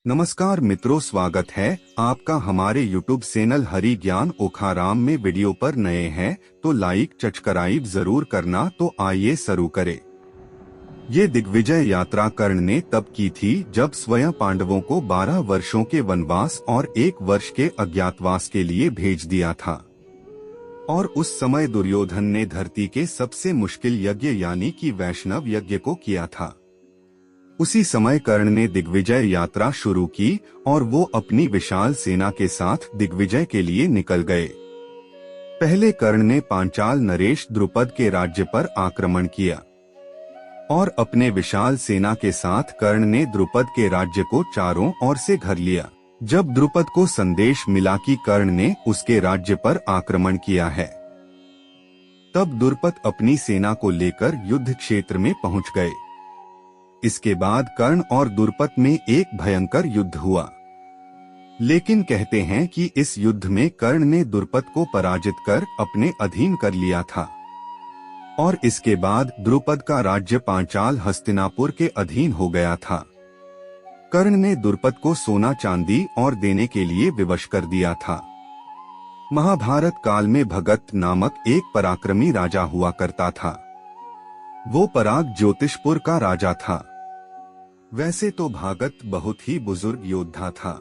नमस्कार मित्रों, स्वागत है आपका हमारे YouTube चैनल हरि ज्ञान ओखाराम में। वीडियो पर नए हैं तो लाइक सब्सक्राइब जरूर करना। तो आइए शुरू करें। ये दिग्विजय यात्रा कर्ण ने तब की थी जब स्वयं पांडवों को 12 वर्षों के वनवास और 1 वर्ष के अज्ञातवास के लिए भेज दिया था। और उस समय दुर्योधन ने धरती के सबसे मुश्किल यज्ञ यानी कि वैष्णव यज्ञ को किया था। उसी समय कर्ण ने दिग्विजय यात्रा शुरू की और वो अपनी विशाल सेना के साथ दिग्विजय के लिए निकल गए। पहले कर्ण ने पांचाल नरेश द्रुपद के राज्य पर आक्रमण किया और अपने विशाल सेना के साथ कर्ण ने द्रुपद के राज्य को चारों ओर से घर लिया। जब द्रुपद को संदेश मिला कि कर्ण ने उसके राज्य पर आक्रमण किया है, तब द्रुपद अपनी सेना को लेकर युद्ध क्षेत्र में पहुंच गए। इसके बाद कर्ण और द्रुपद में एक भयंकर युद्ध हुआ, लेकिन कहते हैं कि इस युद्ध में कर्ण ने द्रुपद को पराजित कर अपने अधीन कर लिया था और इसके बाद द्रुपद का राज्य पांचाल हस्तिनापुर के अधीन हो गया था। कर्ण ने द्रुपद को सोना चांदी और देने के लिए विवश कर दिया था। महाभारत काल में भगत नामक एक पराक्रमी राजा हुआ करता था। वो पराग ज्योतिषपुर का राजा था। वैसे तो भागत बहुत ही बुजुर्ग योद्धा था,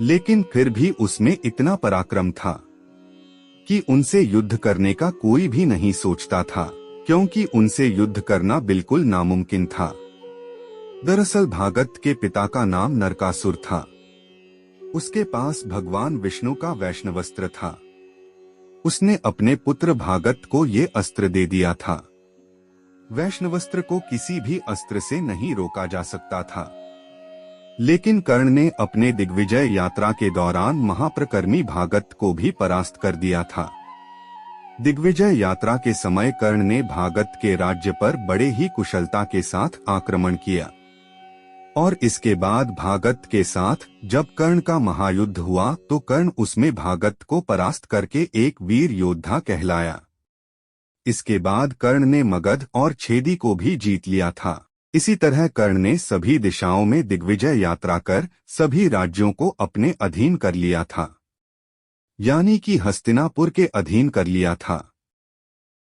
लेकिन फिर भी उसमें इतना पराक्रम था कि उनसे युद्ध करने का कोई भी नहीं सोचता था, क्योंकि उनसे युद्ध करना बिल्कुल नामुमकिन था। दरअसल भागत के पिता का नाम नरकासुर था। उसके पास भगवान विष्णु का वैष्णवस्त्र था। उसने अपने पुत्र भागत को ये अस्त्र दे दिया था। वैष्णवस्त्र को किसी भी अस्त्र से नहीं रोका जा सकता था, लेकिन कर्ण ने अपने दिग्विजय यात्रा के दौरान महाप्रकर्मी भागत को भी परास्त कर दिया था। दिग्विजय यात्रा के समय कर्ण ने भागत के राज्य पर बड़े ही कुशलता के साथ आक्रमण किया और इसके बाद भागत के साथ जब कर्ण का महायुद्ध हुआ तो कर्ण उसमें भागत को परास्त करके एक वीर योद्धा कहलाया। इसके बाद कर्ण ने मगध और छेदी को भी जीत लिया था। इसी तरह कर्ण ने सभी दिशाओं में दिग्विजय यात्रा कर सभी राज्यों को अपने अधीन कर लिया था, यानी कि हस्तिनापुर के अधीन कर लिया था।